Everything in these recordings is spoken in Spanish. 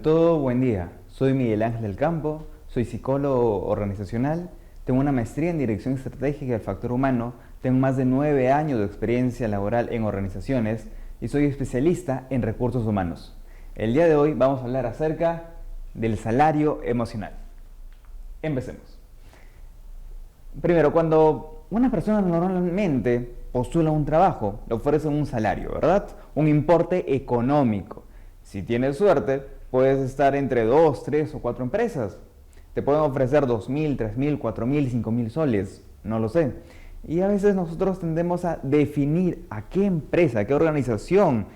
todo, buen día. Soy Miguel Ángel del Campo, soy psicólogo organizacional, tengo una maestría en Dirección Estratégica del Factor Humano, tengo más de 9 años de experiencia laboral en organizaciones y soy especialista en recursos humanos. El día de hoy vamos a hablar acerca del salario emocional. Empecemos. Primero, cuando una persona normalmente postula un trabajo, le ofrecen un salario, ¿verdad? Un importe económico. Si tienes suerte, puedes estar entre 2, 3 o 4 empresas. Te pueden ofrecer 2.000, 3.000, 4.000, 5.000 soles, no lo sé. Y a veces nosotros tendemos a definir a qué empresa, a qué organización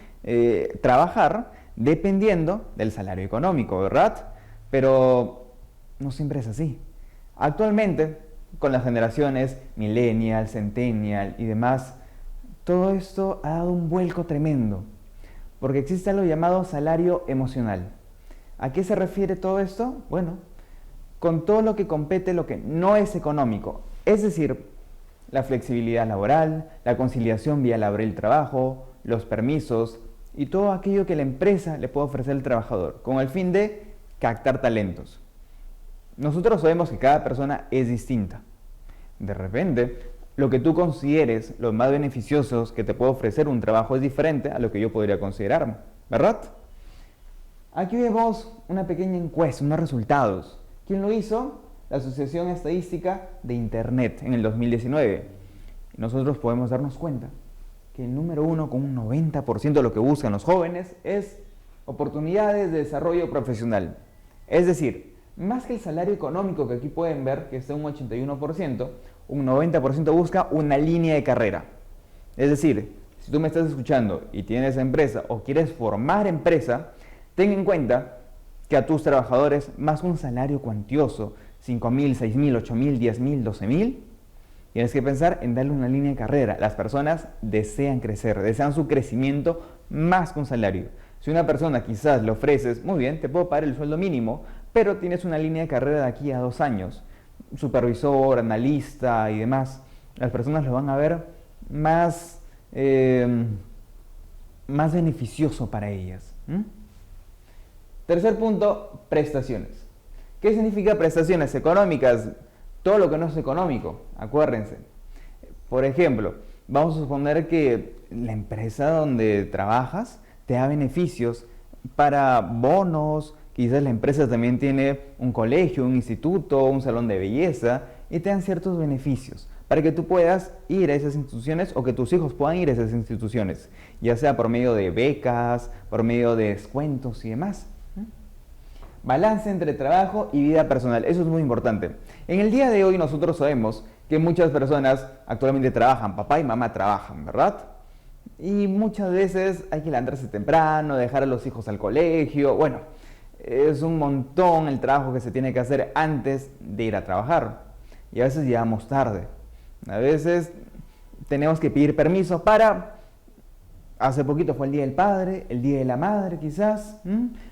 trabajar dependiendo del salario económico, ¿verdad? Pero no siempre es así. Actualmente, con las generaciones millennial, centennial y demás, todo esto ha dado un vuelco tremendo, porque existe algo llamado salario emocional. ¿A qué se refiere todo esto? Bueno, con todo lo que compete lo que no es económico, es decir, la flexibilidad laboral, la conciliación vía laboral y trabajo, los permisos y todo aquello que la empresa le puede ofrecer al trabajador, con el fin de captar talentos. Nosotros sabemos que cada persona es distinta. De repente, lo que tú consideres los más beneficiosos que te puede ofrecer un trabajo es diferente a lo que yo podría considerar, ¿verdad? Aquí vemos una pequeña encuesta, unos resultados. ¿Quién lo hizo? La Asociación Estadística de Internet en el 2019. Y nosotros podemos darnos cuenta que el número uno, con un 90% de lo que buscan los jóvenes, es oportunidades de desarrollo profesional. Es decir, más que el salario económico que aquí pueden ver, que está un 81%, un 90% busca una línea de carrera. Es decir, si tú me estás escuchando y tienes empresa o quieres formar empresa, ten en cuenta que a tus trabajadores, más un salario cuantioso, 5.000, 6.000, 8.000, 10.000, 12.000, tienes que pensar en darle una línea de carrera. Las personas desean crecer, desean su crecimiento más que un salario. Si una persona quizás le ofreces, muy bien, te puedo pagar el sueldo mínimo, pero tienes una línea de carrera de aquí a 2 años, supervisor, analista y demás, las personas lo van a ver más, más beneficioso para ellas. Tercer punto, prestaciones. ¿Qué significa prestaciones económicas? Todo lo que no es económico, acuérdense. Por ejemplo, vamos a suponer que la empresa donde trabajas te da beneficios para bonos, quizás la empresa también tiene un colegio, un instituto, un salón de belleza y te dan ciertos beneficios para que tú puedas ir a esas instituciones o que tus hijos puedan ir a esas instituciones, ya sea por medio de becas, por medio de descuentos y demás. Balance entre trabajo y vida personal, eso es muy importante. En el día de hoy nosotros sabemos que muchas personas actualmente trabajan, papá y mamá trabajan, ¿verdad? Y muchas veces hay que levantarse temprano, dejar a los hijos al colegio, bueno, es un montón el trabajo que se tiene que hacer antes de ir a trabajar. Y a veces llegamos tarde. A veces tenemos que pedir permiso para... Hace poquito fue el Día del Padre, el Día de la Madre quizás,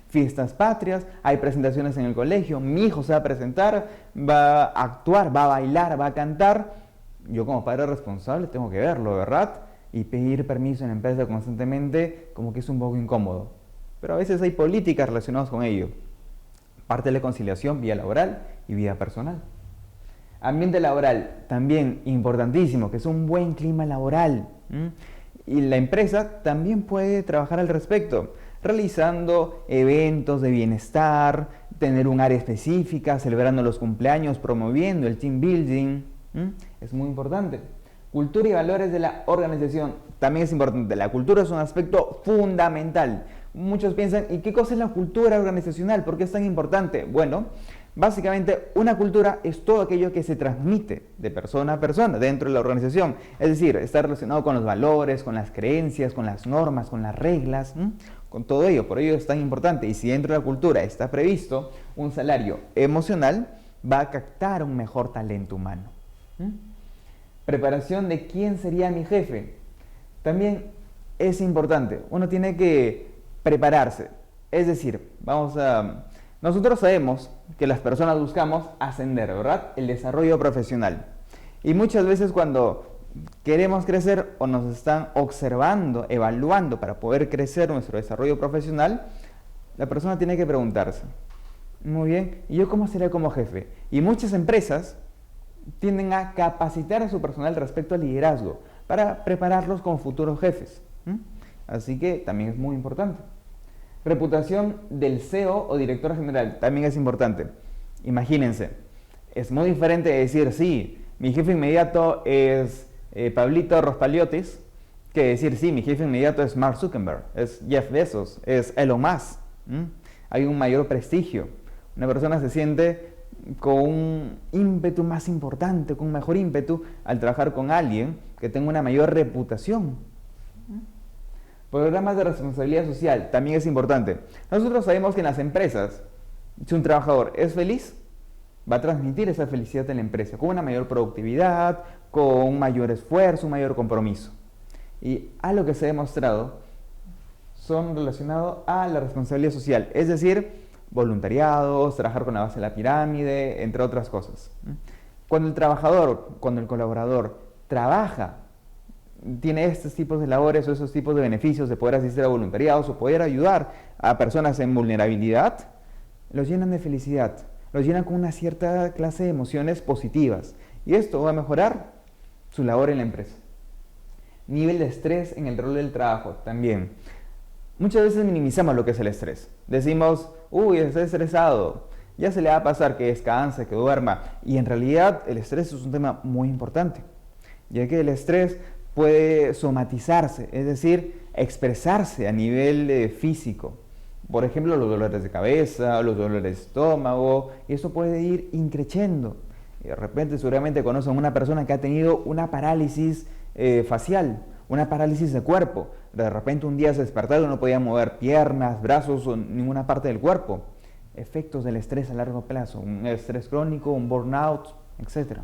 fiestas patrias, hay presentaciones en el colegio, mi hijo se va a presentar, va a actuar, va a bailar, va a cantar. Yo como padre responsable tengo que verlo, ¿verdad? Y pedir permiso en la empresa constantemente como que es un poco incómodo. Pero a veces hay políticas relacionadas con ello. Parte de la conciliación, vía laboral y vida personal. Ambiente laboral, también importantísimo, que es un buen clima laboral. Y la empresa también puede trabajar al respecto, realizando eventos de bienestar, tener un área específica, celebrando los cumpleaños, promoviendo el team building. Es muy importante. Cultura y valores de la organización también es importante. La cultura es un aspecto fundamental. Muchos piensan, ¿y qué cosa es la cultura organizacional? ¿Por qué es tan importante? Bueno, básicamente una cultura es todo aquello que se transmite de persona a persona dentro de la organización. Es decir, está relacionado con los valores, con las creencias, con las normas, con las reglas, con todo ello. Por ello es tan importante. Y si dentro de la cultura está previsto un salario emocional, va a captar un mejor talento humano. Preparación de quién sería mi jefe. También es importante. Uno tiene que prepararse. Es decir, nosotros sabemos que las personas buscamos ascender, ¿verdad? El desarrollo profesional. Y muchas veces cuando queremos crecer o nos están observando, evaluando para poder crecer nuestro desarrollo profesional, la persona tiene que preguntarse, muy bien, ¿y yo cómo sería como jefe? Y muchas empresas tienden a capacitar a su personal respecto al liderazgo para prepararlos como futuros jefes. Así que también es muy importante. Reputación del CEO o director general también es importante. Imagínense, es muy diferente decir, sí, mi jefe inmediato es Pablito Rospaliotis, que decir, sí, mi jefe inmediato es Mark Zuckerberg, es Jeff Bezos, es Elon Musk. Hay un mayor prestigio. Una persona se siente con un ímpetu más importante, con un mejor ímpetu al trabajar con alguien que tenga una mayor reputación. Programas de responsabilidad social también es importante. Nosotros sabemos que en las empresas, si un trabajador es feliz, va a transmitir esa felicidad en la empresa, con una mayor productividad, con un mayor esfuerzo, un mayor compromiso. Y algo que se ha demostrado son relacionados a la responsabilidad social, es decir, voluntariados, trabajar con la base de la pirámide, entre otras cosas. Cuando el trabajador, cuando el colaborador trabaja, tiene estos tipos de labores o esos tipos de beneficios de poder asistir a voluntariados o poder ayudar a personas en vulnerabilidad, los llenan de felicidad, los llenan con una cierta clase de emociones positivas. Y esto va a mejorar su labor en la empresa. Nivel de estrés en el rol del trabajo también. Muchas veces minimizamos lo que es el estrés. Decimos, uy, estoy estresado, ya se le va a pasar, que descanse, que duerma. Y en realidad el estrés es un tema muy importante, ya que el estrés puede somatizarse, es decir, expresarse a nivel físico. Por ejemplo, los dolores de cabeza, los dolores de estómago, y eso puede ir increciendo. Y de repente seguramente conocen a una persona que ha tenido una parálisis facial, una parálisis de cuerpo. De repente un día se despertó y no podía mover piernas, brazos o ninguna parte del cuerpo. Efectos del estrés a largo plazo, un estrés crónico, un burnout, etc.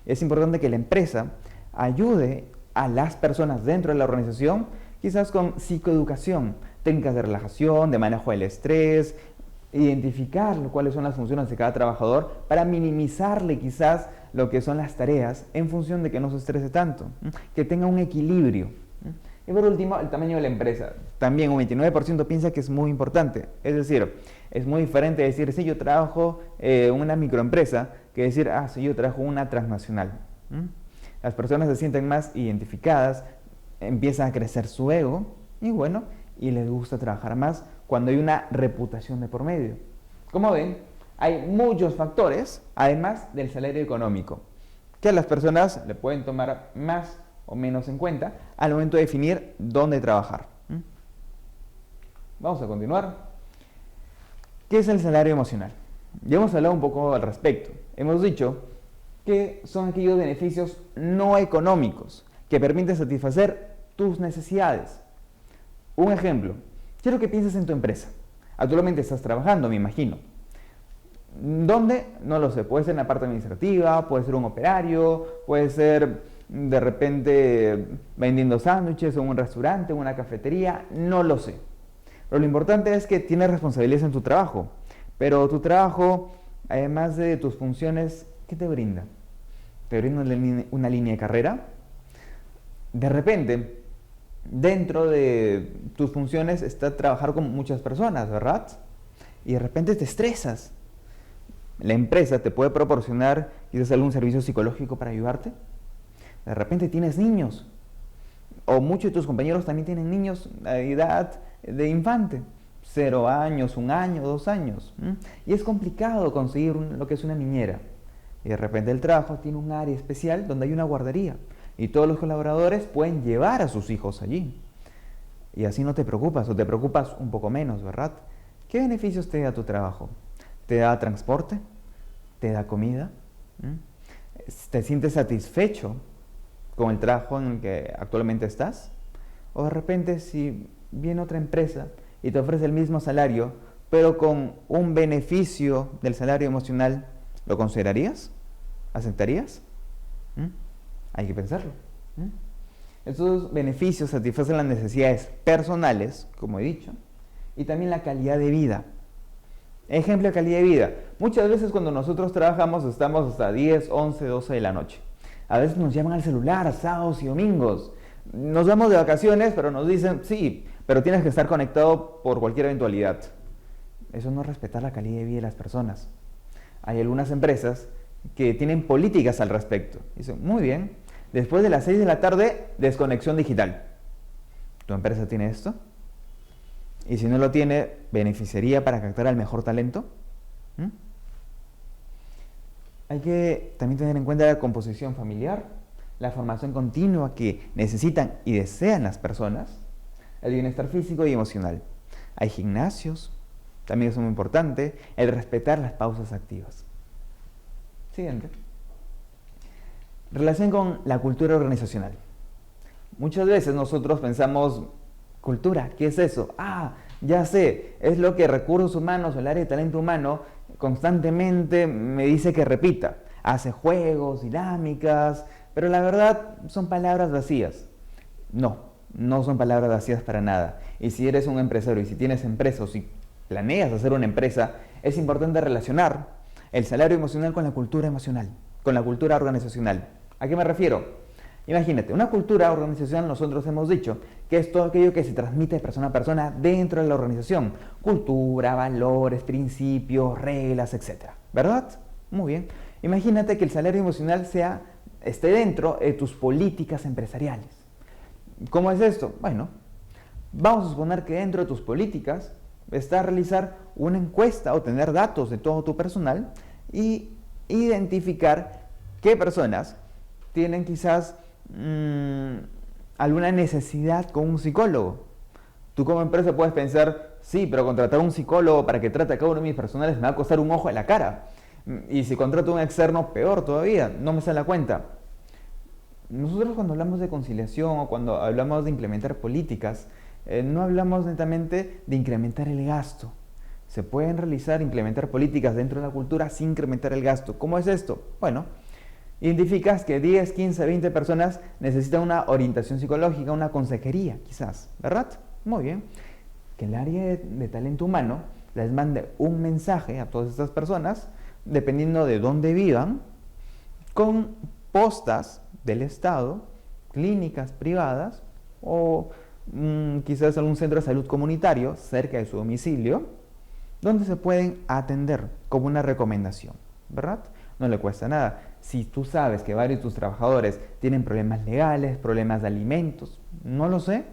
Es importante que la empresa ayude a las personas dentro de la organización, quizás con psicoeducación, técnicas de relajación, de manejo del estrés, identificar cuáles son las funciones de cada trabajador para minimizarle quizás lo que son las tareas en función de que no se estrese tanto, que tenga un equilibrio. Y por último, el tamaño de la empresa. También un 29% piensa que es muy importante. Es decir, es muy diferente decir, sí, yo trabajo en una microempresa, que decir, sí, yo trabajo en una transnacional. Las personas se sienten más identificadas, empiezan a crecer su ego y les gusta trabajar más cuando hay una reputación de por medio. Como ven, hay muchos factores, además del salario económico, que a las personas le pueden tomar más o menos en cuenta al momento de definir dónde trabajar. Vamos a continuar. ¿Qué es el salario emocional? Ya hemos hablado un poco al respecto. Hemos dicho que son aquellos beneficios no económicos que permiten satisfacer tus necesidades. Un ejemplo, quiero que pienses en tu empresa. Actualmente estás trabajando, me imagino. ¿Dónde? No lo sé, puede ser en la parte administrativa, puede ser un operario, puede ser de repente vendiendo sándwiches en un restaurante, en una cafetería, no lo sé. Pero lo importante es que tienes responsabilidades en tu trabajo, pero tu trabajo, además de tus funciones, ¿qué te brinda? ¿Te brinda una línea de carrera? De repente, dentro de tus funciones está trabajar con muchas personas, ¿verdad? Y de repente te estresas. La empresa te puede proporcionar quizás algún servicio psicológico para ayudarte. De repente tienes niños, o muchos de tus compañeros también tienen niños de edad de infante, 0 años, 1 año, 2 años. Y es complicado conseguir lo que es una niñera. Y de repente el trabajo tiene un área especial donde hay una guardería. Y todos los colaboradores pueden llevar a sus hijos allí. Y así no te preocupas, o te preocupas un poco menos, ¿verdad? ¿Qué beneficios te da tu trabajo? ¿Te da transporte? ¿Te da comida? ¿Te sientes satisfecho con el trabajo en el que actualmente estás? O de repente si viene otra empresa y te ofrece el mismo salario, pero con un beneficio del salario emocional, ¿lo considerarías? ¿Aceptarías? Hay que pensarlo. Estos beneficios satisfacen las necesidades personales, como he dicho, y también la calidad de vida. Ejemplo de calidad de vida. Muchas veces cuando nosotros trabajamos estamos hasta 10, 11, 12 de la noche. A veces nos llaman al celular, sábados y domingos. Nos vamos de vacaciones, pero nos dicen, sí, pero tienes que estar conectado por cualquier eventualidad. eso no es respetar la calidad de vida de las personas. Hay algunas empresas que tienen políticas al respecto. Dicen, muy bien, después de las 6 de la tarde, desconexión digital. ¿Tu empresa tiene esto? Y si no lo tiene, ¿beneficiaría para captar al mejor talento? ¿Mm? Hay que también tener en cuenta la composición familiar, la formación continua que necesitan y desean las personas, el bienestar físico y emocional. Hay gimnasios, también es muy importante, el respetar las pausas activas. Siguiente. Relación con la cultura organizacional. Muchas veces nosotros pensamos, cultura, ¿qué es eso? Ah, ya sé, es lo que recursos humanos o el área de talento humano constantemente me dice que repita. Hace juegos, dinámicas, pero la verdad son palabras vacías. No son palabras vacías para nada. Y si eres un empresario y si tienes empresa o si planeas hacer una empresa, es importante relacionar el salario emocional con la cultura emocional, con la cultura organizacional. ¿A qué me refiero? Imagínate, una cultura organizacional nosotros hemos dicho que es todo aquello que se transmite de persona a persona dentro de la organización. Cultura, valores, principios, reglas, etc. ¿Verdad? Muy bien. Imagínate que el salario emocional esté dentro de tus políticas empresariales. ¿Cómo es esto? Bueno, vamos a suponer que dentro de tus políticas está realizar una encuesta o tener datos de todo tu personal y identificar qué personas tienen quizás alguna necesidad con un psicólogo. Tú como empresa puedes pensar, sí, pero contratar a un psicólogo para que trate a cada uno de mis personales me va a costar un ojo de la cara. Y si contrato a un externo, peor todavía, no me sale la cuenta. Nosotros cuando hablamos de conciliación o cuando hablamos de implementar políticas, no hablamos netamente de incrementar el gasto. Se pueden implementar políticas dentro de la cultura sin incrementar el gasto. ¿Cómo es esto? Bueno, identificas que 10, 15, 20 personas necesitan una orientación psicológica, una consejería, quizás, ¿verdad? Muy bien. Que el área de talento humano les mande un mensaje a todas estas personas, dependiendo de dónde vivan, con postas del Estado, clínicas privadas o quizás algún centro de salud comunitario cerca de su domicilio, donde se pueden atender como una recomendación, ¿verdad? No le cuesta nada. Si tú sabes que varios de tus trabajadores tienen problemas legales, problemas de alimentos, no lo sé,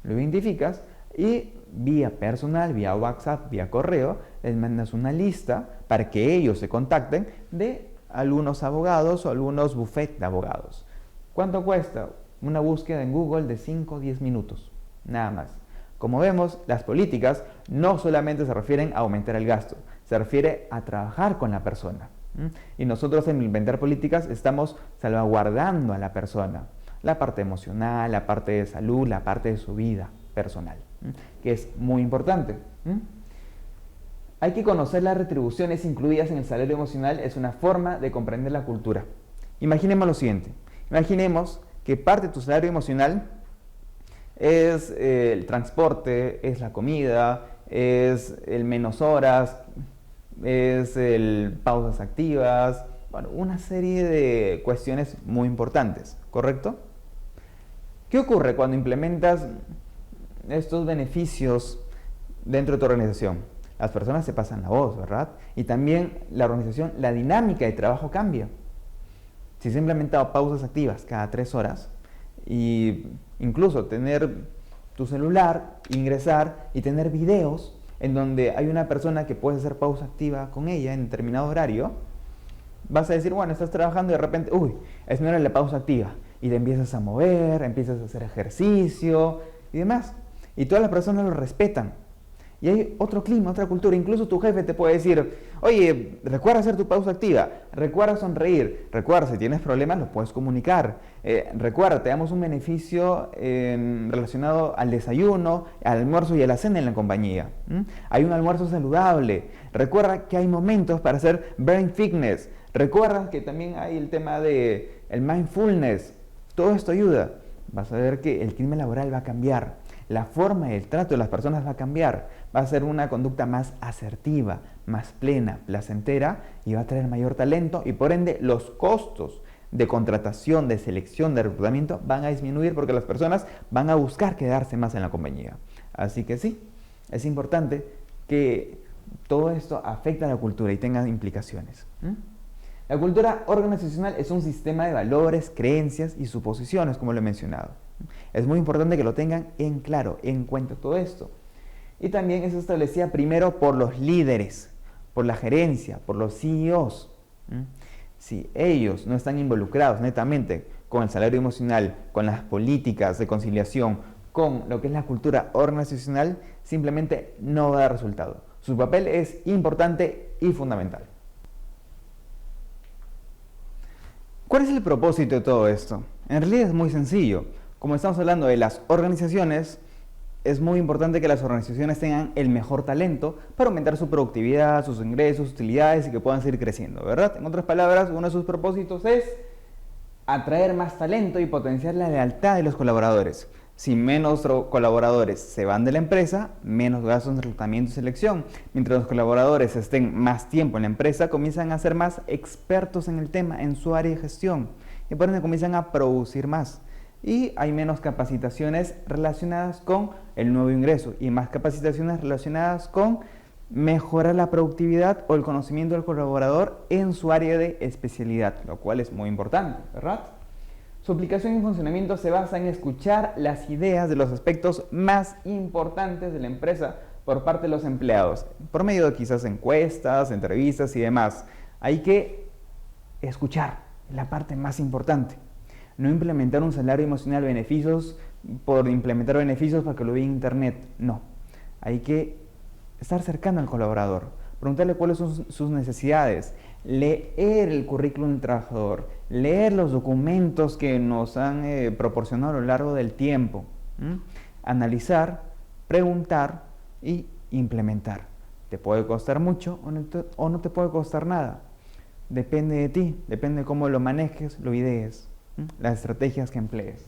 lo identificas y vía personal, vía WhatsApp, vía correo, les mandas una lista para que ellos se contacten de algunos abogados o algunos bufetes de abogados. ¿Cuánto cuesta? Una búsqueda en Google de 5 o 10 minutos, nada más. Como vemos, las políticas no solamente se refieren a aumentar el gasto, se refiere a trabajar con la persona. Y nosotros en inventar políticas estamos salvaguardando a la persona, la parte emocional, la parte de salud, la parte de su vida personal, que es muy importante. Hay que conocer las retribuciones incluidas en el salario emocional, es una forma de comprender la cultura. Imaginemos lo siguiente, imaginemos que parte de tu salario emocional es el transporte, es la comida, es el menos horas, es el pausas activas, bueno, una serie de cuestiones muy importantes, ¿correcto? ¿Qué ocurre cuando implementas estos beneficios dentro de tu organización? Las personas se pasan la voz, ¿verdad? Y también la organización, la dinámica de trabajo cambia. Si se han implementado pausas activas cada 3 horas y incluso tener tu celular, ingresar y tener videos en donde hay una persona que puedes hacer pausa activa con ella en determinado horario, vas a decir, bueno, estás trabajando y de repente, es no era la pausa activa. Y te empiezas a mover, empiezas a hacer ejercicio y demás. Y todas las personas lo respetan. Y hay otro clima, otra cultura. Incluso tu jefe te puede decir, oye, recuerda hacer tu pausa activa, recuerda sonreír, recuerda, si tienes problemas los puedes comunicar. Recuerda, te damos un beneficio relacionado al desayuno, al almuerzo y a la cena en la compañía. Hay un almuerzo saludable. Recuerda que hay momentos para hacer brain fitness. Recuerda que también hay el tema de el mindfulness. Todo esto ayuda. Vas a ver que el clima laboral va a cambiar. La forma y el trato de las personas va a cambiar. Va a ser una conducta más asertiva, más plena, placentera y va a traer mayor talento y por ende los costos de contratación, de selección, de reclutamiento van a disminuir porque las personas van a buscar quedarse más en la compañía. Así que sí, es importante que todo esto afecta a la cultura y tenga implicaciones. La cultura organizacional es un sistema de valores, creencias y suposiciones, como lo he mencionado. Es muy importante que lo tengan en claro, en cuenta todo esto. Y también es establecida primero por los líderes, por la gerencia, por los CEOs. Si ellos no están involucrados netamente con el salario emocional, con las políticas de conciliación, con lo que es la cultura organizacional, simplemente no va a dar resultado. Su papel es importante y fundamental. ¿Cuál es el propósito de todo esto? En realidad es muy sencillo. Como estamos hablando de las organizaciones, es muy importante que las organizaciones tengan el mejor talento para aumentar su productividad, sus ingresos, sus utilidades y que puedan seguir creciendo, ¿verdad? En otras palabras, uno de sus propósitos es atraer más talento y potenciar la lealtad de los colaboradores. Si menos colaboradores se van de la empresa, menos gastos en reclutamiento y selección. Mientras los colaboradores estén más tiempo en la empresa, comienzan a ser más expertos en el tema, en su área de gestión. Y por ende comienzan a producir más. Y hay menos capacitaciones relacionadas con el nuevo ingreso y más capacitaciones relacionadas con mejorar la productividad o el conocimiento del colaborador en su área de especialidad, lo cual es muy importante, ¿verdad? Su aplicación y funcionamiento se basa en escuchar las ideas de los aspectos más importantes de la empresa por parte de los empleados, por medio de quizás encuestas, entrevistas y demás. Hay que escuchar la parte más importante. No implementar un salario emocional, beneficios por implementar beneficios para que lo vea en internet. No. Hay que estar cercano al colaborador, preguntarle cuáles son sus necesidades, leer el currículum del trabajador, leer los documentos que nos han proporcionado a lo largo del tiempo, analizar, preguntar y implementar. ¿Te puede costar mucho o no te puede costar nada? Depende de ti, depende de cómo lo manejes, lo idees, las estrategias que emplees.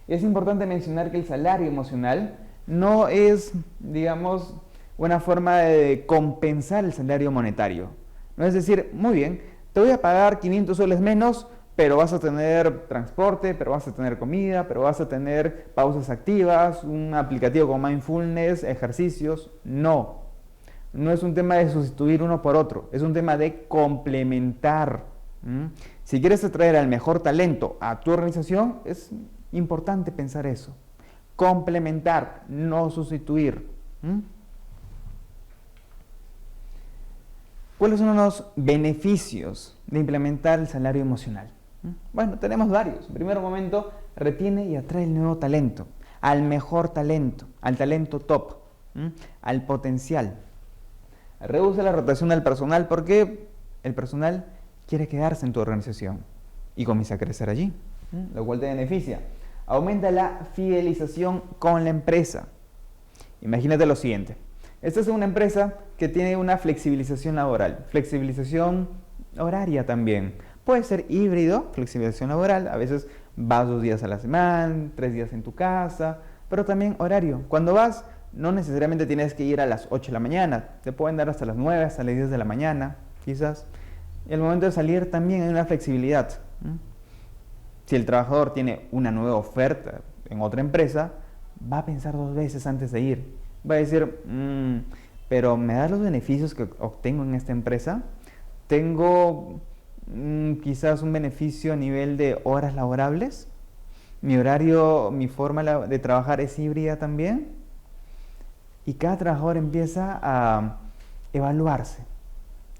Y es importante mencionar que el salario emocional no es, digamos, una forma de compensar el salario monetario. No es decir, muy bien, te voy a pagar 500 soles menos, pero vas a tener transporte, pero vas a tener comida, pero vas a tener pausas activas, un aplicativo con mindfulness, ejercicios. No, no es un tema de sustituir uno por otro, es un tema de complementar. Si quieres atraer al mejor talento a tu organización, es importante pensar eso. Complementar, no sustituir. ¿Cuáles son los beneficios de implementar el salario emocional? Bueno, tenemos varios. En primer momento, retiene y atrae el nuevo talento, al mejor talento, al talento top, al potencial. Reduce la rotación del personal porque el personal quiere quedarse en tu organización y comienza a crecer allí, lo cual te beneficia. Aumenta la fidelización con la empresa. Imagínate lo siguiente. Esta es una empresa que tiene una flexibilización laboral, flexibilización horaria también. Puede ser híbrido, flexibilización laboral, a veces vas 2 días a la semana, 3 días en tu casa, pero también horario. Cuando vas, no necesariamente tienes que ir a las 8 de la mañana, te pueden dar hasta las 9, hasta las 10 de la mañana, quizás. Y al momento de salir también hay una flexibilidad. Si el trabajador tiene una nueva oferta en otra empresa, va a pensar 2 veces antes de ir. Va a decir, pero ¿me da los beneficios que obtengo en esta empresa? ¿Tengo quizás un beneficio a nivel de horas laborables? ¿Mi horario, mi forma de trabajar es híbrida también? Y cada trabajador empieza a evaluarse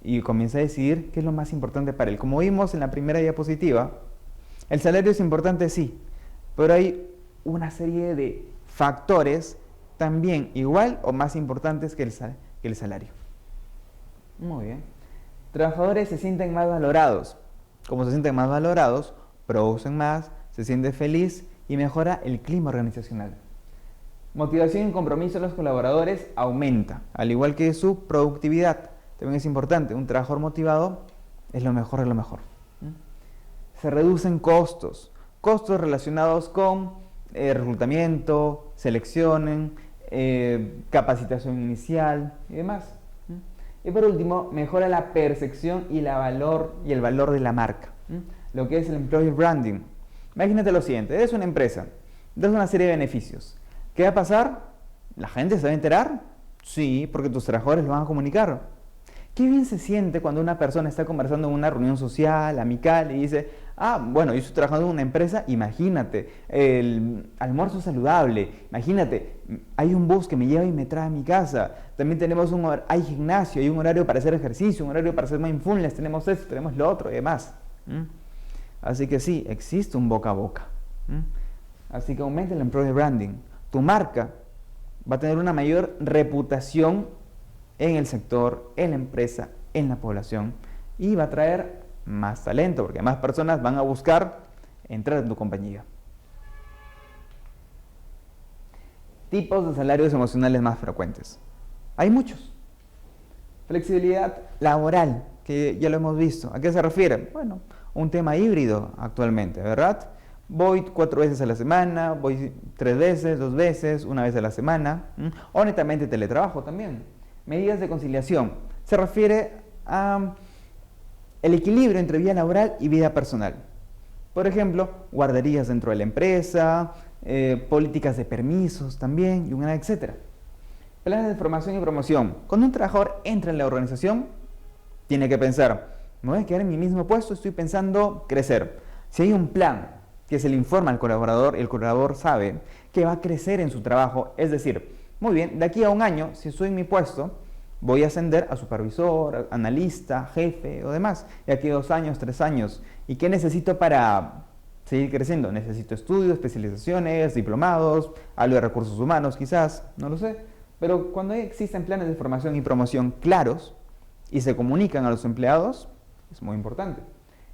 y comienza a decidir qué es lo más importante para él. Como vimos en la primera diapositiva, el salario es importante, sí, pero hay una serie de factores también igual o más importantes que el salario. Muy bien. Trabajadores se sienten más valorados. Como se sienten más valorados, producen más, se siente feliz y mejora el clima organizacional. Motivación y compromiso de los colaboradores aumenta, al igual que su productividad. También es importante, un trabajador motivado es lo mejor de lo mejor. Se reducen costos relacionados con reclutamiento, selección, capacitación inicial y demás. Y por último, mejora la percepción y el valor de la marca, lo que es el employer branding. Imagínate lo siguiente, eres una empresa, das una serie de beneficios. ¿Qué va a pasar? La gente se va a enterar Sí, porque tus trabajadores lo van a comunicar. Qué bien se siente cuando una persona está conversando en una reunión social, amical, y dice, ah, bueno, yo estoy trabajando en una empresa, imagínate, el almuerzo saludable, imagínate, hay un bus que me lleva y me trae a mi casa, también tenemos hay gimnasio, hay un horario para hacer ejercicio, un horario para hacer mindfulness, tenemos esto, tenemos lo otro y demás. Así que sí, existe un boca a boca. Así que aumenta el employer branding. Tu marca va a tener una mayor reputación en el sector, en la empresa, en la población, y va a traer más talento, porque más personas van a buscar entrar en tu compañía. Tipos de salarios emocionales más frecuentes. Hay muchos. Flexibilidad laboral, que ya lo hemos visto. ¿A qué se refiere? Bueno, un tema híbrido actualmente, ¿verdad? Voy 4 veces a la semana, voy 3 veces, 2 veces, 1 vez a la semana. O netamente teletrabajo también. Medidas de conciliación. Se refiere a el equilibrio entre vida laboral y vida personal. Por ejemplo, guarderías dentro de la empresa, políticas de permisos también, y etcétera. Planes de formación y promoción. Cuando un trabajador entra en la organización, tiene que pensar, me voy a quedar en mi mismo puesto, estoy pensando crecer. Si hay un plan que se le informa al colaborador, el colaborador sabe que va a crecer en su trabajo, es decir, muy bien, de aquí a un año, si estoy en mi puesto, voy a ascender a supervisor, analista, jefe o demás. De aquí a 2 años, 3 años. ¿Y qué necesito para seguir creciendo? Necesito estudios, especializaciones, diplomados, algo de recursos humanos quizás, no lo sé. Pero cuando existen planes de formación y promoción claros y se comunican a los empleados, es muy importante.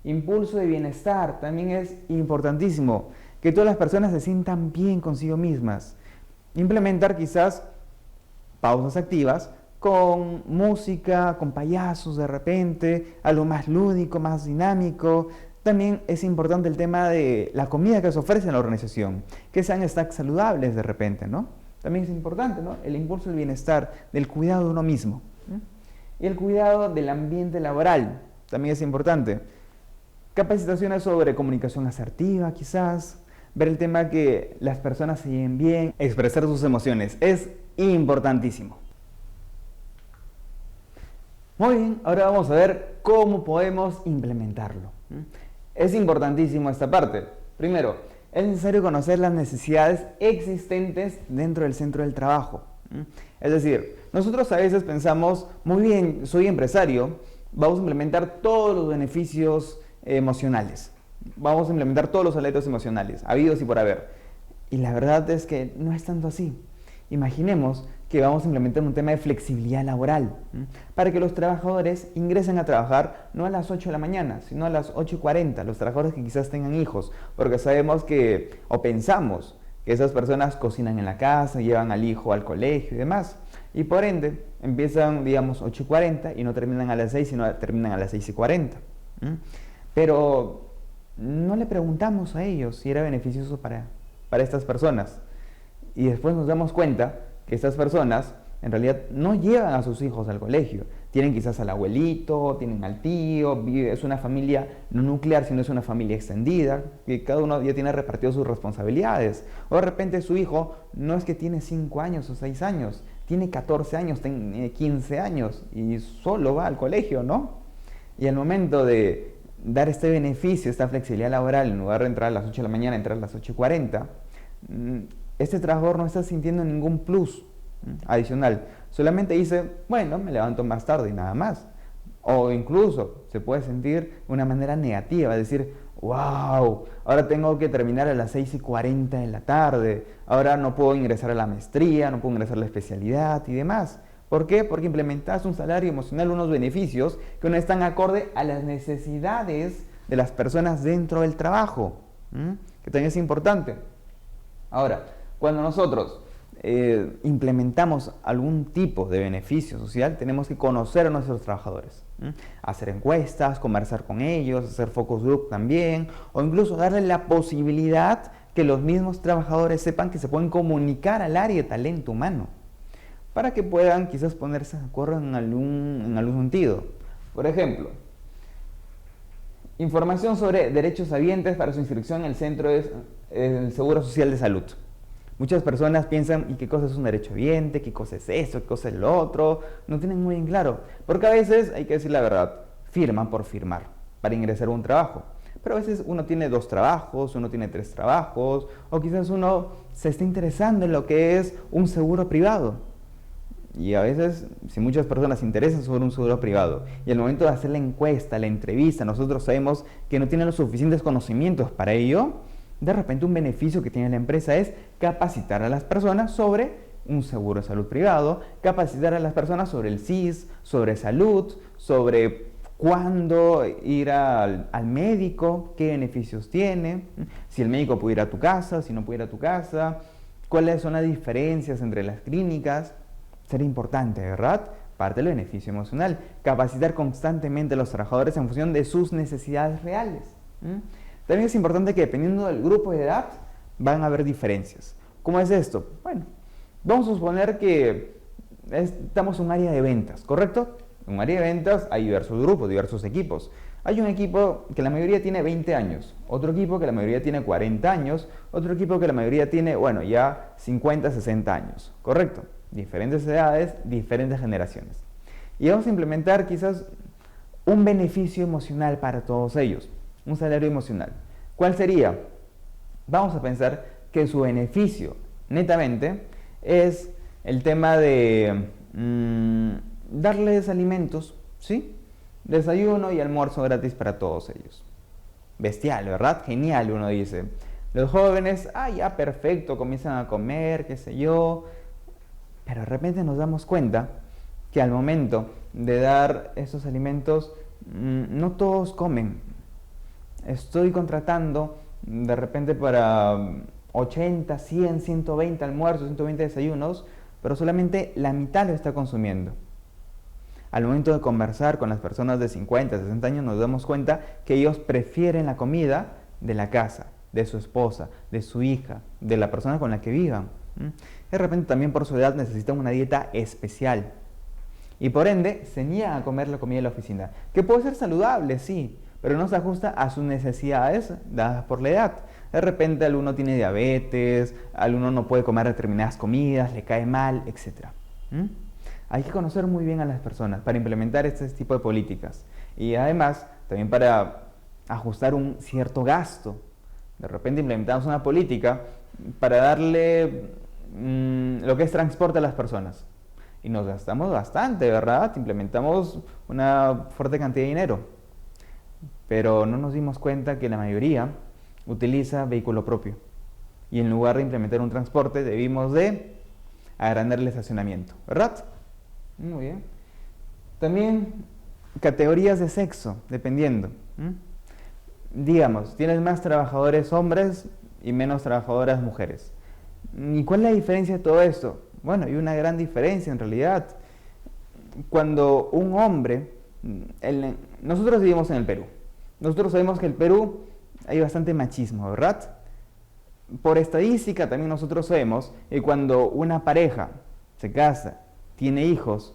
Impulso de bienestar también es importantísimo. Que todas las personas se sientan bien consigo mismas. Implementar quizás pausas activas con música, con payasos de repente, algo más lúdico, más dinámico. También es importante el tema de la comida que se ofrece en la organización, que sean snacks saludables de repente, ¿no? También es importante, ¿no? El impulso del bienestar, del cuidado de uno mismo. Y el cuidado del ambiente laboral, también es importante. Capacitaciones sobre comunicación asertiva, quizás. Ver el tema que las personas se lleven bien, expresar sus emociones, es importantísimo. Muy bien, ahora vamos a ver cómo podemos implementarlo. Es importantísimo esta parte. Primero, es necesario conocer las necesidades existentes dentro del centro del trabajo. Es decir, nosotros a veces pensamos, muy bien, soy empresario, vamos a implementar todos los beneficios emocionales. Vamos a implementar todos los salarios emocionales, habidos y por haber. Y la verdad es que no es tanto así. Imaginemos que vamos a implementar un tema de flexibilidad laboral, para que los trabajadores ingresen a trabajar no a las 8 de la mañana, sino a las 8:40, los trabajadores que quizás tengan hijos, porque sabemos que, o pensamos, que esas personas cocinan en la casa, llevan al hijo al colegio y demás, y por ende empiezan, digamos, 8:40 y no terminan a las 6, sino terminan a las 6:40. Pero no le preguntamos a ellos si era beneficioso para estas personas. Y después nos damos cuenta que estas personas en realidad no llevan a sus hijos al colegio. Tienen quizás al abuelito, tienen al tío, es una familia no nuclear, sino es una familia extendida, que cada uno ya tiene repartido sus responsabilidades. O de repente su hijo no es que tiene 5 años o 6 años, tiene 14 años, tiene 15 años y solo va al colegio, ¿no? Y al momento de dar este beneficio, esta flexibilidad laboral, en lugar de entrar a las 8 de la mañana, entrar a las 8:40, este trabajador no está sintiendo ningún plus adicional. Solamente dice, bueno, me levanto más tarde y nada más. O incluso se puede sentir de una manera negativa, decir, wow, ahora tengo que terminar a las 6:40 de la tarde, ahora no puedo ingresar a la maestría, no puedo ingresar a la especialidad y demás. ¿Por qué? Porque implementaste un salario emocional, unos beneficios que no están acorde a las necesidades de las personas dentro del trabajo, que también es importante. Ahora, cuando nosotros implementamos algún tipo de beneficio social, tenemos que conocer a nuestros trabajadores, hacer encuestas, conversar con ellos, hacer focus group también, o incluso darle la posibilidad que los mismos trabajadores sepan que se pueden comunicar al área de talento humano, para que puedan quizás ponerse de acuerdo en algún sentido. Por ejemplo, información sobre derechos habientes para su inscripción en el Centro del Seguro Social de Salud. Muchas personas piensan, ¿y qué cosa es un derechohabiente? ¿Qué cosa es eso? ¿Qué cosa es lo otro? No tienen muy en claro. Porque a veces, hay que decir la verdad, firman por firmar para ingresar a un trabajo. Pero a veces uno tiene 2 trabajos, uno tiene 3 trabajos, o quizás uno se está interesando en lo que es un seguro privado. Y a veces, si muchas personas se interesan sobre un seguro privado y al momento de hacer la encuesta, la entrevista, nosotros sabemos que no tienen los suficientes conocimientos para ello, de repente un beneficio que tiene la empresa es capacitar a las personas sobre un seguro de salud privado, capacitar a las personas sobre el SIS, sobre salud, sobre cuándo ir al médico, qué beneficios tiene, si el médico puede ir a tu casa, si no puede ir a tu casa, cuáles son las diferencias entre las clínicas. Sería importante, ¿verdad? Parte del beneficio emocional. Capacitar constantemente a los trabajadores en función de sus necesidades reales. También es importante que dependiendo del grupo de edad van a haber diferencias. ¿Cómo es esto? Bueno, vamos a suponer que estamos en un área de ventas, ¿correcto? En un área de ventas hay diversos grupos, diversos equipos. Hay un equipo que la mayoría tiene 20 años, otro equipo que la mayoría tiene 40 años, otro equipo que la mayoría tiene, bueno, ya 50, 60 años, ¿correcto? Diferentes edades, diferentes generaciones. Y vamos a implementar quizás un beneficio emocional para todos ellos, un salario emocional. ¿Cuál sería? Vamos a pensar que su beneficio, netamente, es el tema de darles alimentos, ¿sí? Desayuno y almuerzo gratis para todos ellos. Bestial, ¿verdad? Genial, uno dice. Los jóvenes, ya perfecto, comienzan a comer, qué sé yo. Pero de repente nos damos cuenta que al momento de dar esos alimentos, no todos comen. Estoy contratando de repente para 80, 100, 120 almuerzos, 120 desayunos, pero solamente la mitad lo está consumiendo. Al momento de conversar con las personas de 50, 60 años, nos damos cuenta que ellos prefieren la comida de la casa, de su esposa, de su hija, de la persona con la que vivan. De repente también por su edad necesitan una dieta especial. Y por ende se niegan a comer la comida de la oficina, que puede ser saludable, sí, pero no se ajusta a sus necesidades dadas por la edad. De repente alguno tiene diabetes, alguno no puede comer determinadas comidas, le cae mal, etc. Hay que conocer muy bien a las personas para implementar este tipo de políticas. Y además, también para ajustar un cierto gasto. De repente implementamos una política para darle lo que es transporte a las personas. Y nos gastamos bastante, ¿verdad? Implementamos una fuerte cantidad de dinero. Pero no nos dimos cuenta que la mayoría utiliza vehículo propio. Y en lugar de implementar un transporte, debimos de agrandar el estacionamiento, ¿verdad? Muy bien. También categorías de sexo, dependiendo. Digamos, tienes más trabajadores hombres y menos trabajadoras mujeres. ¿Y cuál es la diferencia de todo esto? Bueno, hay una gran diferencia en realidad. Cuando un hombre, nosotros vivimos en el Perú. Nosotros sabemos que en el Perú hay bastante machismo, ¿verdad? Por estadística también nosotros sabemos que cuando una pareja se casa, tiene hijos,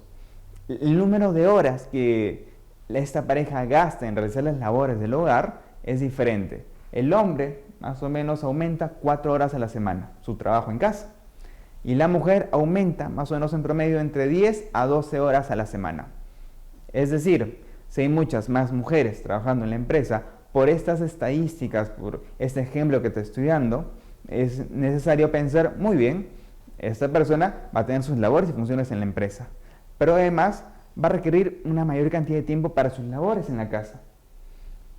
el número de horas que esta pareja gasta en realizar las labores del hogar es diferente. El hombre más o menos aumenta 4 horas a la semana su trabajo en casa y la mujer aumenta más o menos en promedio entre 10 a 12 horas a la semana. Es decir, si hay muchas más mujeres trabajando en la empresa, por estas estadísticas, por este ejemplo que te estoy dando, es necesario pensar, muy bien, esta persona va a tener sus labores y funciones en la empresa, pero además va a requerir una mayor cantidad de tiempo para sus labores en la casa.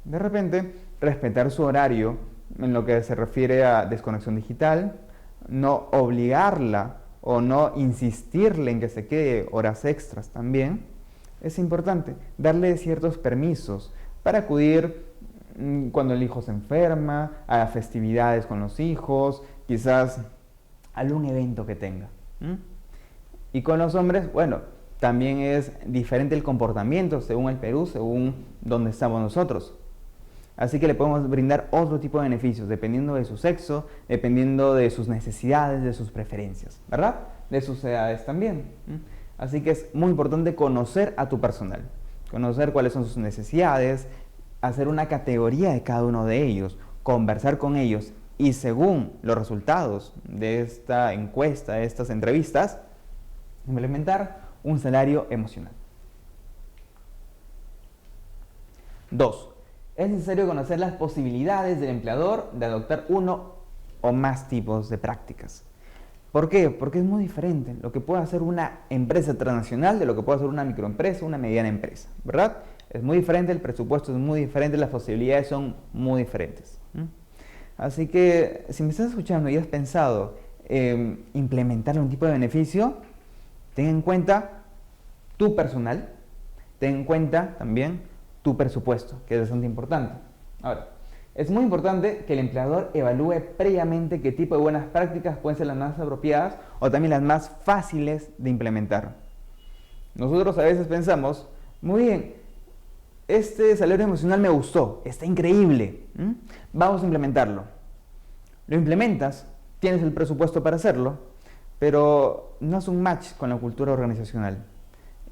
De repente, respetar su horario en lo que se refiere a desconexión digital, no obligarla o no insistirle en que se quede horas extras también, es importante. Darle ciertos permisos para acudir cuando el hijo se enferma, a festividades con los hijos, quizás algún evento que tenga. Y con los hombres, bueno, también es diferente el comportamiento según el Perú, según donde estamos nosotros. Así que le podemos brindar otro tipo de beneficios, dependiendo de su sexo, dependiendo de sus necesidades, de sus preferencias, ¿verdad? De sus edades también. Así que es muy importante conocer a tu personal, conocer cuáles son sus necesidades, hacer una categoría de cada uno de ellos, conversar con ellos y según los resultados de esta encuesta, de estas entrevistas, implementar un salario emocional. 2. Es necesario conocer las posibilidades del empleador de adoptar uno o más tipos de prácticas. ¿Por qué? Porque es muy diferente lo que puede hacer una empresa transnacional de lo que puede hacer una microempresa, una mediana empresa, ¿verdad? Es muy diferente, el presupuesto es muy diferente, las posibilidades son muy diferentes. Así que si me estás escuchando y has pensado implementar un tipo de beneficio, ten en cuenta tu personal, ten en cuenta también tu presupuesto, que es bastante importante. Ahora, es muy importante que el empleador evalúe previamente qué tipo de buenas prácticas pueden ser las más apropiadas o también las más fáciles de implementar. Nosotros a veces pensamos, muy bien, este salario emocional me gustó, está increíble, vamos a implementarlo. Lo implementas, tienes el presupuesto para hacerlo, pero no es un match con la cultura organizacional.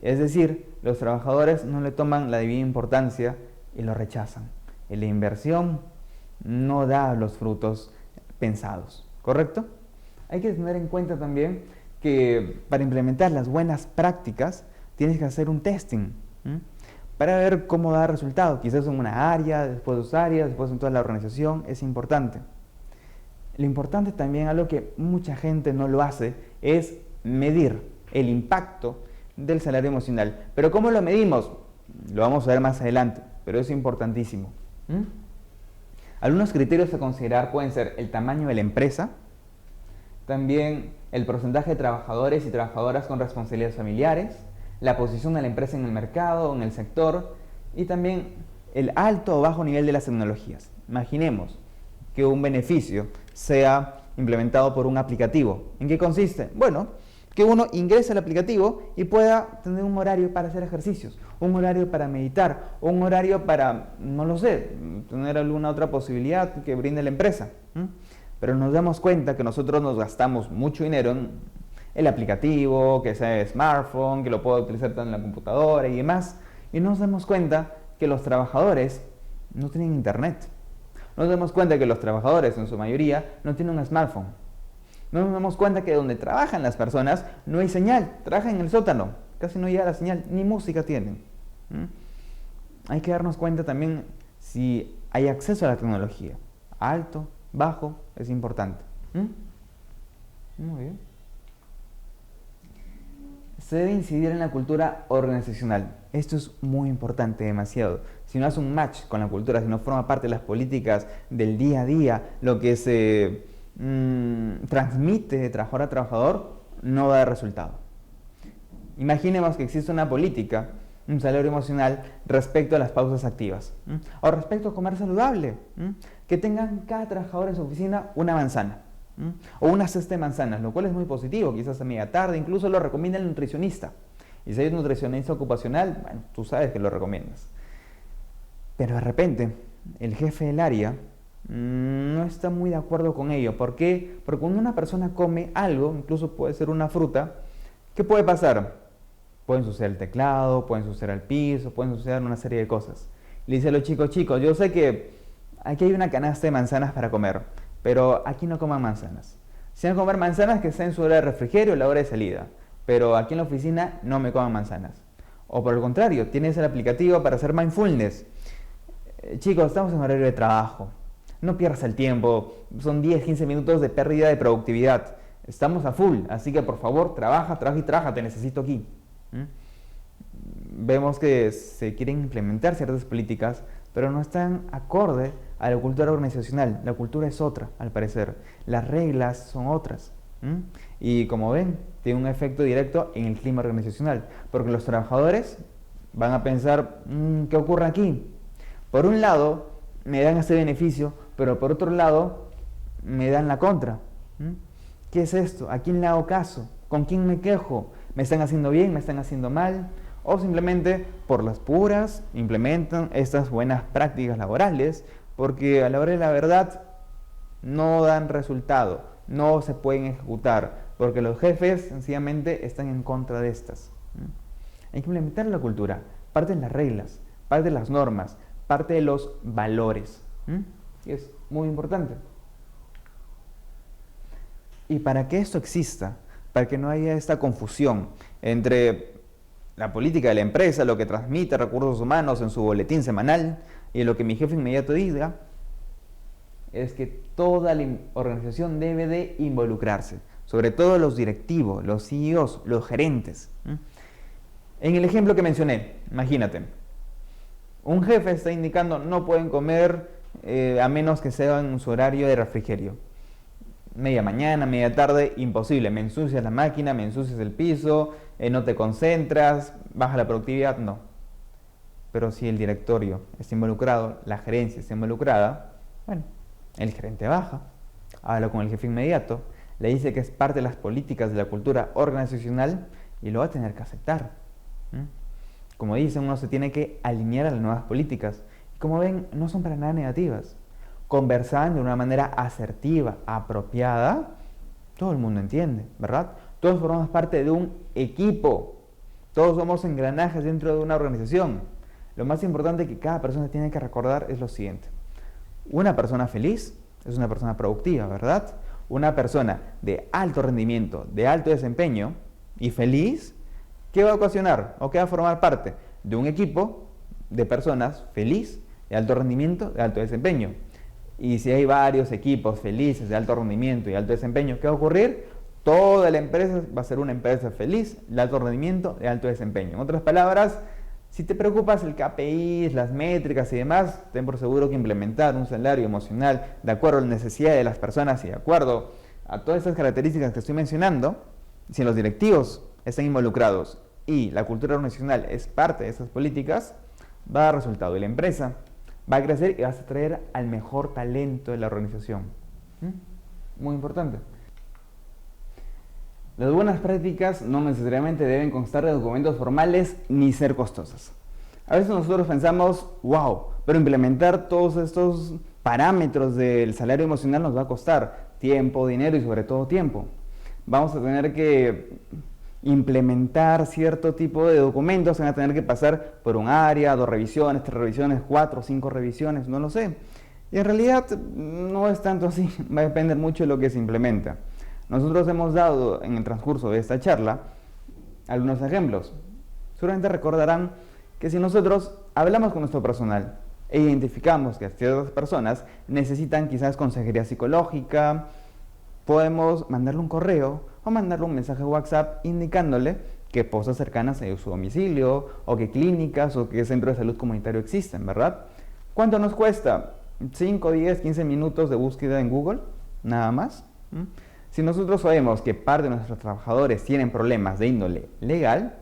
Es decir, los trabajadores no le toman la debida importancia y lo rechazan. Y la inversión no da los frutos pensados, ¿correcto? Hay que tener en cuenta también que para implementar las buenas prácticas tienes que hacer un testing para ver cómo da resultado. Quizás en una área, después dos áreas, después en toda la organización, es importante. Lo importante también, algo que mucha gente no lo hace, es medir el impacto del salario emocional. Pero ¿cómo lo medimos? Lo vamos a ver más adelante, pero es importantísimo. Algunos criterios a considerar pueden ser el tamaño de la empresa, también el porcentaje de trabajadores y trabajadoras con responsabilidades familiares, la posición de la empresa en el mercado, en el sector, y también el alto o bajo nivel de las tecnologías. Imaginemos que un beneficio sea implementado por un aplicativo. ¿En qué consiste? Bueno, que uno ingrese al aplicativo y pueda tener un horario para hacer ejercicios, un horario para meditar, un horario para, no lo sé, tener alguna otra posibilidad que brinde la empresa. Pero nos damos cuenta que nosotros nos gastamos mucho dinero en el aplicativo, que sea smartphone, que lo puedo utilizar tanto en la computadora y demás, y nos damos cuenta que los trabajadores no tienen internet. Nos damos cuenta que los trabajadores, en su mayoría, no tienen un smartphone. Nos damos cuenta que donde trabajan las personas no hay señal, trabajan en el sótano, casi no llega la señal, ni música tienen. Hay que darnos cuenta también si hay acceso a la tecnología. Alto, bajo, es importante. Muy bien. Se debe incidir en la cultura organizacional. Esto es muy importante, demasiado. Si no hace un match con la cultura, si no forma parte de las políticas del día a día, lo que se transmite de trabajador a trabajador, no va a dar resultado. Imaginemos que existe una política, un salario emocional respecto a las pausas activas, o respecto a comer saludable, que tengan cada trabajador en su oficina una manzana, o una cesta de manzanas, lo cual es muy positivo, quizás a media tarde, incluso lo recomienda el nutricionista. Y si hay un nutricionista ocupacional, bueno, tú sabes que lo recomiendas. Pero de repente, el jefe del área no está muy de acuerdo con ello. ¿Por qué? Porque cuando una persona come algo, incluso puede ser una fruta, ¿qué puede pasar? Pueden ensuciar el teclado, pueden ensuciar el piso, pueden ensuciar una serie de cosas. Le dice a los chicos, yo sé que aquí hay una canasta de manzanas para comer, pero aquí no coman manzanas. Si van a comer manzanas, que sea en su hora de refrigerio o la hora de salida, pero aquí en la oficina no me coman manzanas. O por el contrario, tienes el aplicativo para hacer mindfulness. Chicos, estamos en horario de trabajo. No pierdas el tiempo, son 10, 15 minutos de pérdida de productividad. Estamos a full, así que por favor, trabaja y trabaja, te necesito aquí. Vemos que se quieren implementar ciertas políticas, pero no están acorde a la cultura organizacional. La cultura es otra, al parecer. Las reglas son otras. Y como ven, tiene un efecto directo en el clima organizacional, porque los trabajadores van a pensar, ¿qué ocurre aquí? Por un lado, me dan este beneficio, pero por otro lado, me dan la contra. ¿Qué es esto? ¿A quién le hago caso? ¿Con quién me quejo? ¿Me están haciendo bien? ¿Me están haciendo mal? O simplemente, por las puras, implementan estas buenas prácticas laborales, porque a la hora de la verdad no dan resultado, no se pueden ejecutar, porque los jefes sencillamente están en contra de estas. Hay que implementar la cultura, parte de las reglas, parte de las normas, parte de los valores. Y es muy importante. Y para que esto exista, para que no haya esta confusión entre la política de la empresa, lo que transmite recursos humanos en su boletín semanal y lo que mi jefe inmediato diga, es que toda la organización debe de involucrarse, sobre todo los directivos, los CEOs, los gerentes. En el ejemplo que mencioné, imagínate, un jefe está indicando no pueden comer a menos que sea en su horario de refrigerio. Media mañana, media tarde, imposible, me ensucias la máquina, me ensucias el piso, no te concentras, baja la productividad, no. Pero si el directorio está involucrado, la gerencia está involucrada, bueno, el gerente baja, habla con el jefe inmediato, le dice que es parte de las políticas de la cultura organizacional y lo va a tener que aceptar. Como dicen, uno se tiene que alinear a las nuevas políticas. Y como ven, no son para nada negativas. Conversando de una manera asertiva, apropiada, todo el mundo entiende, ¿verdad? Todos formamos parte de un equipo. Todos somos engranajes dentro de una organización. Lo más importante que cada persona tiene que recordar es lo siguiente. Una persona feliz es una persona productiva, ¿verdad? Una persona de alto rendimiento, de alto desempeño y feliz, ¿qué va a ocasionar o qué va a formar parte de un equipo de personas feliz, de alto rendimiento, de alto desempeño? Y si hay varios equipos felices, de alto rendimiento y alto desempeño, ¿qué va a ocurrir? Toda la empresa va a ser una empresa feliz, de alto rendimiento, de alto desempeño. En otras palabras, si te preocupas el KPI, las métricas y demás, ten por seguro que implementar un salario emocional de acuerdo a las necesidades de las personas y de acuerdo a todas estas características que estoy mencionando, si los directivos están involucrados y la cultura organizacional es parte de esas políticas, va a dar resultado y la empresa va a crecer y vas a atraer al mejor talento de la organización. Muy importante. Las buenas prácticas no necesariamente deben constar de documentos formales ni ser costosas. A veces nosotros pensamos, wow, pero implementar todos estos parámetros del salario emocional nos va a costar tiempo, dinero y sobre todo tiempo. Vamos a tener que implementar cierto tipo de documentos, van a tener que pasar por un área, 2 revisiones, 3 revisiones, 4, 5 revisiones, no lo sé. Y en realidad no es tanto así, va a depender mucho de lo que se implementa. Nosotros hemos dado en el transcurso de esta charla algunos ejemplos. Seguramente recordarán que si nosotros hablamos con nuestro personal e identificamos que ciertas personas necesitan quizás consejería psicológica, podemos mandarle un correo o mandarle un mensaje WhatsApp indicándole qué postas cercanas a su domicilio o qué clínicas o qué centro de salud comunitario existen, ¿verdad? ¿Cuánto nos cuesta? 5, 10, 15 minutos de búsqueda en Google, nada más. Si nosotros sabemos que parte de nuestros trabajadores tienen problemas de índole legal,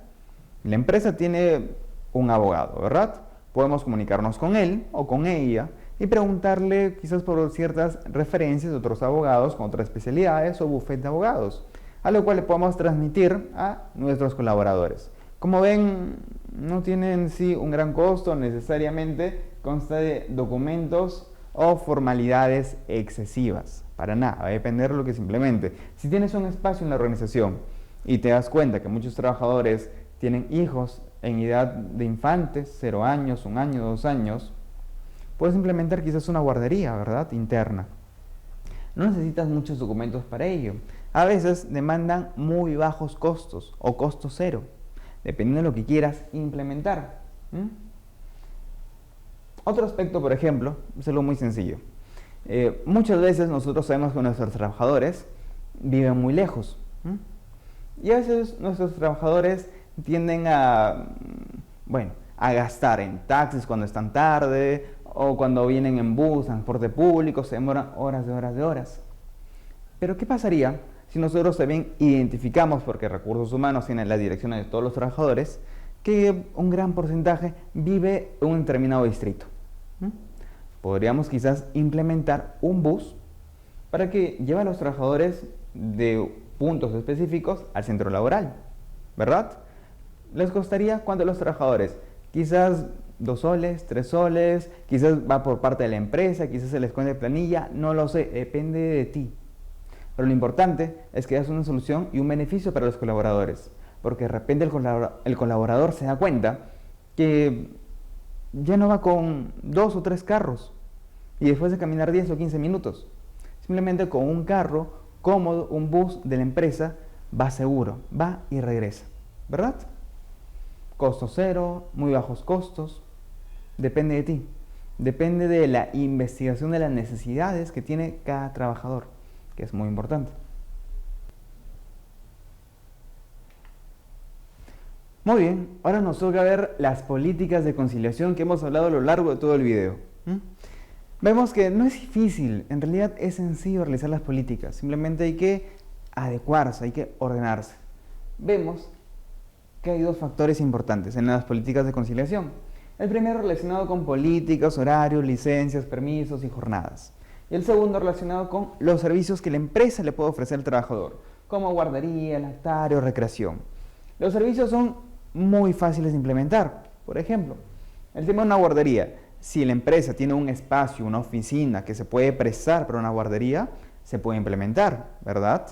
la empresa tiene un abogado, ¿verdad? Podemos comunicarnos con él o con ella y preguntarle quizás por ciertas referencias de otros abogados con otras especialidades o bufete de abogados, a lo cual le podemos transmitir a nuestros colaboradores. Como ven, no tiene en sí un gran costo, necesariamente consta de documentos o formalidades excesivas. Para nada, va a depender de lo que se implemente. Si tienes un espacio en la organización y te das cuenta que muchos trabajadores tienen hijos en edad de infantes, 0 años, 1 año, 2 años, puedes implementar quizás una guardería, ¿verdad? Interna. No necesitas muchos documentos para ello. A veces demandan muy bajos costos o costo cero, dependiendo de lo que quieras implementar. Otro aspecto, por ejemplo, es algo muy sencillo. Muchas veces nosotros sabemos que nuestros trabajadores viven muy lejos. Y a veces nuestros trabajadores tienden a gastar en taxis cuando están tarde o cuando vienen en bus, transporte público, se demoran horas de horas. Pero ¿qué pasaría si nosotros también identificamos, porque Recursos Humanos tiene la dirección de todos los trabajadores, que un gran porcentaje vive en un determinado distrito? Podríamos quizás implementar un bus para que lleve a los trabajadores de puntos específicos al centro laboral, ¿verdad? ¿Les costaría cuánto a los trabajadores? Quizás 2 soles, 3 soles, quizás va por parte de la empresa, quizás se les cuente planilla, no lo sé, depende de ti. Pero lo importante es que das una solución y un beneficio para los colaboradores, porque de repente el colaborador se da cuenta que ya no va con 2 o 3 carros y después de caminar 10 o 15 minutos, simplemente con un carro cómodo, un bus de la empresa va seguro, va y regresa, ¿verdad? Costo cero, muy bajos costos, depende de ti. Depende de la investigación de las necesidades que tiene cada trabajador, que es muy importante. Muy bien, ahora nos toca ver las políticas de conciliación que hemos hablado a lo largo de todo el video. Vemos que no es difícil, en realidad es sencillo realizar las políticas, simplemente hay que adecuarse, hay que ordenarse. Vemos que hay dos factores importantes en las políticas de conciliación. El primero relacionado con políticas, horarios, licencias, permisos y jornadas. Y el segundo relacionado con los servicios que la empresa le puede ofrecer al trabajador, como guardería, lactario, recreación. Los servicios son muy fáciles de implementar. Por ejemplo, el tema de una guardería. Si la empresa tiene un espacio, una oficina que se puede prestar para una guardería, se puede implementar, ¿verdad?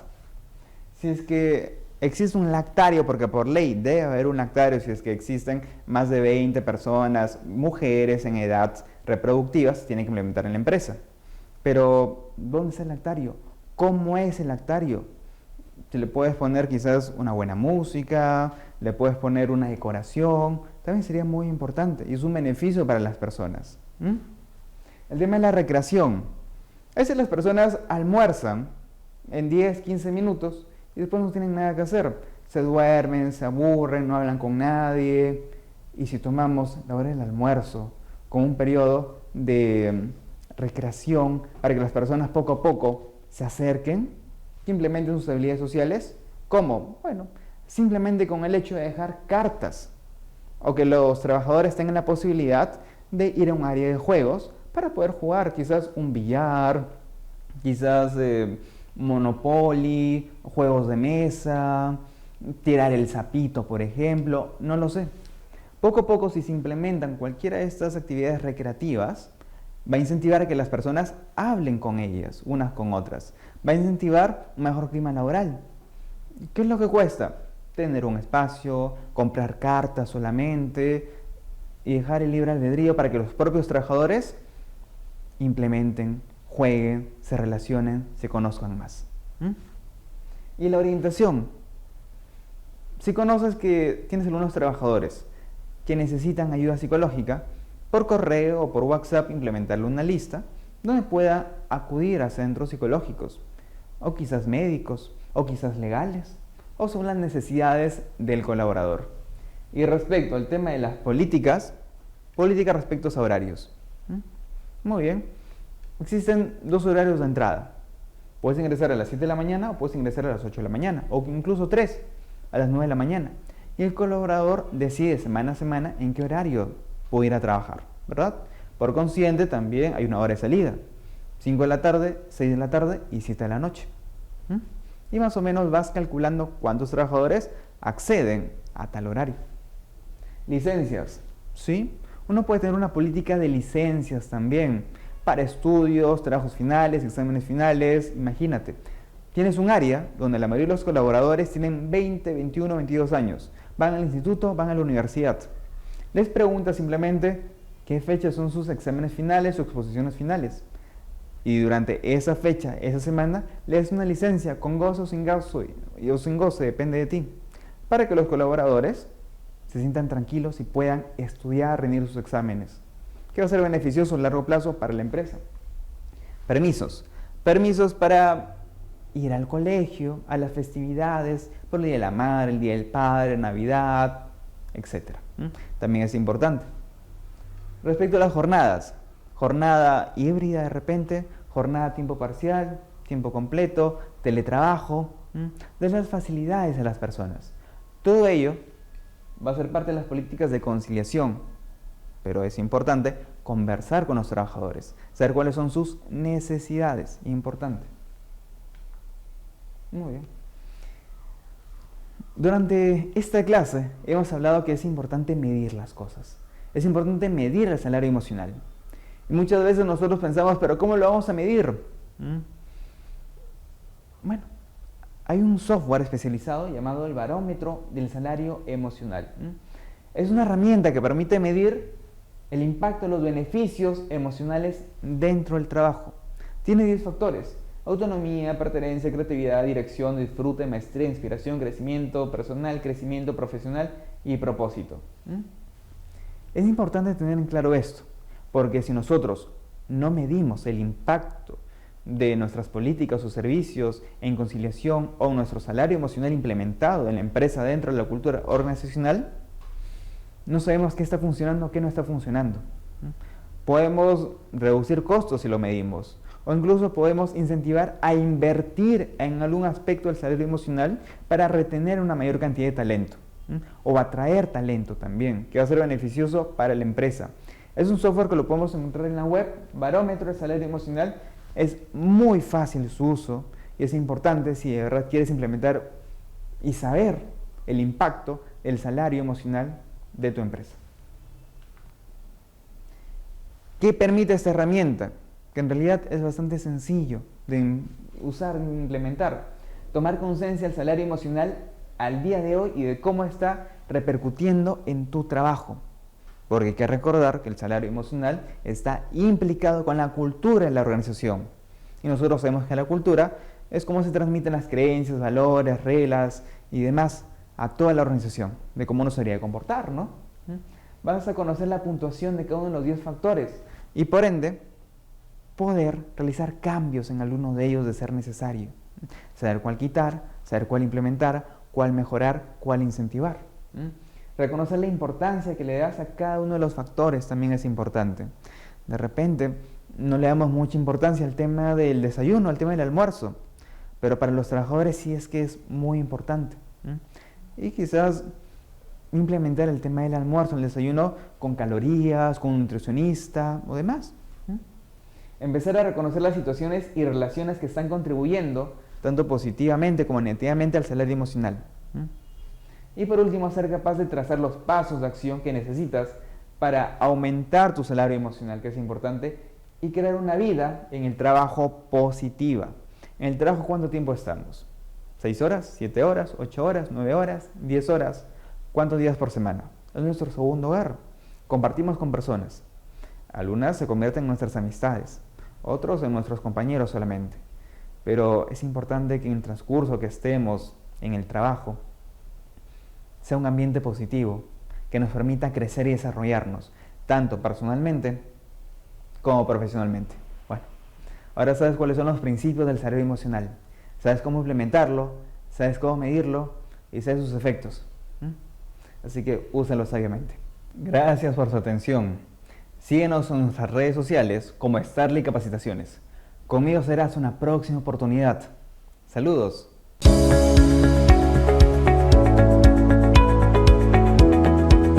Si es que existe un lactario, porque por ley debe haber un lactario si es que existen más de 20 personas, mujeres en edad reproductivas, tiene que implementar en la empresa. Pero, ¿dónde está el lactario? ¿Cómo es el lactario? Si le puedes poner quizás una buena música, le puedes poner una decoración, también sería muy importante y es un beneficio para las personas. El tema de la recreación. A veces las personas almuerzan en 10, 15 minutos y después no tienen nada que hacer. Se duermen, se aburren, no hablan con nadie. Y si tomamos la hora del almuerzo como un periodo de recreación para que las personas poco a poco se acerquen, que implementen sus habilidades sociales, ¿cómo? Bueno, simplemente con el hecho de dejar cartas o que los trabajadores tengan la posibilidad de ir a un área de juegos para poder jugar quizás un billar, quizás Monopoly, juegos de mesa, tirar el sapito, por ejemplo, no lo sé. Poco a poco, si se implementan cualquiera de estas actividades recreativas, va a incentivar a que las personas hablen con ellas, unas con otras. Va a incentivar un mejor clima laboral. ¿Qué es lo que cuesta? Tener un espacio, comprar cartas solamente y dejar el libre albedrío para que los propios trabajadores implementen, jueguen, se relacionen, se conozcan más. Y la orientación. Si conoces que tienes algunos trabajadores que necesitan ayuda psicológica, por correo o por WhatsApp implementarle una lista donde pueda acudir a centros psicológicos, o quizás médicos, o quizás legales, o según las necesidades del colaborador. Y respecto al tema de las políticas respecto a horarios. Muy bien. Existen dos horarios de entrada. Puedes ingresar a las 7 de la mañana o puedes ingresar a las 8 de la mañana, o incluso 3, a las 9 de la mañana. Y el colaborador decide semana a semana en qué horario puede ir a trabajar, ¿verdad? Por consiguiente, también hay una hora de salida. 5 de la tarde, 6 de la tarde y 7 de la noche. Y más o menos vas calculando cuántos trabajadores acceden a tal horario. Licencias, ¿sí? Uno puede tener una política de licencias también, para estudios, trabajos finales, exámenes finales, imagínate. Tienes un área donde la mayoría de los colaboradores tienen 20, 21, 22 años. Van al instituto, van a la universidad. Les preguntas simplemente qué fechas son sus exámenes finales o exposiciones finales. Y durante esa fecha, esa semana, le das una licencia con gozo o sin goce, depende de ti, para que los colaboradores se sientan tranquilos y puedan estudiar, rendir sus exámenes, que va a ser beneficioso a largo plazo para la empresa. Permisos. Permisos para ir al colegio, a las festividades, por el Día de la Madre, el Día del Padre, Navidad, etc. También es importante. Respecto a las jornadas, jornada híbrida de repente, jornada a tiempo parcial, tiempo completo, teletrabajo, de las facilidades a las personas. Todo ello va a ser parte de las políticas de conciliación, pero es importante conversar con los trabajadores, saber cuáles son sus necesidades, importante. Muy bien. Durante esta clase hemos hablado que es importante medir las cosas. Es importante medir el salario emocional. Y muchas veces nosotros pensamos, pero ¿cómo lo vamos a medir? Bueno, hay un software especializado llamado el barómetro del salario emocional. Es una herramienta que permite medir el impacto de los beneficios emocionales dentro del trabajo. Tiene 10 factores. autonomía, pertenencia, creatividad, dirección, disfrute, maestría, inspiración, crecimiento personal, crecimiento profesional y propósito. Es importante tener en claro esto, porque si nosotros no medimos el impacto de nuestras políticas o servicios en conciliación o nuestro salario emocional implementado en la empresa dentro de la cultura organizacional, no sabemos qué está funcionando o qué no está funcionando. Podemos reducir costos si lo medimos, o incluso podemos incentivar a invertir en algún aspecto del salario emocional para retener una mayor cantidad de talento, o atraer talento también, que va a ser beneficioso para la empresa. Es un software que lo podemos encontrar en la web, Barómetro de Salario Emocional. Es muy fácil su uso y es importante si de verdad quieres implementar y saber el impacto del salario emocional de tu empresa. ¿Qué permite esta herramienta? Que en realidad es bastante sencillo de usar, de implementar. Tomar conciencia del salario emocional al día de hoy y de cómo está repercutiendo en tu trabajo. Porque hay que recordar que el salario emocional está implicado con la cultura de la organización. Y nosotros sabemos que la cultura es cómo se transmiten las creencias, valores, reglas y demás a toda la organización, de cómo nos debería comportar, ¿no? Vas a conocer la puntuación de cada uno de los 10 factores y por ende poder realizar cambios en alguno de ellos de ser necesario. Saber cuál quitar, saber cuál implementar, cuál mejorar, cuál incentivar. Reconocer la importancia que le das a cada uno de los factores también es importante. De repente no le damos mucha importancia al tema del desayuno, al tema del almuerzo, pero para los trabajadores sí es que es muy importante. Y quizás implementar el tema del almuerzo, el desayuno con calorías, con un nutricionista o demás. Empezar a reconocer las situaciones y relaciones que están contribuyendo tanto positivamente como negativamente al salario emocional. Y por último, ser capaz de trazar los pasos de acción que necesitas para aumentar tu salario emocional, que es importante, y crear una vida en el trabajo positiva. En el trabajo, ¿cuánto tiempo estamos? ¿6 horas? ¿7 horas? ¿8 horas? ¿9 horas? ¿10 horas? ¿Cuántos días por semana? Es nuestro segundo hogar. Compartimos con personas. Algunas se convierten en nuestras amistades, otros en nuestros compañeros solamente. Pero es importante que en el transcurso que estemos en el trabajo sea un ambiente positivo, que nos permita crecer y desarrollarnos, tanto personalmente como profesionalmente. Bueno, ahora sabes cuáles son los principios del salario emocional, sabes cómo implementarlo, sabes cómo medirlo y sabes sus efectos. Así que úsalo sabiamente. Gracias por su atención. Síguenos en nuestras redes sociales como Starly Capacitaciones. Conmigo serás una próxima oportunidad. Saludos.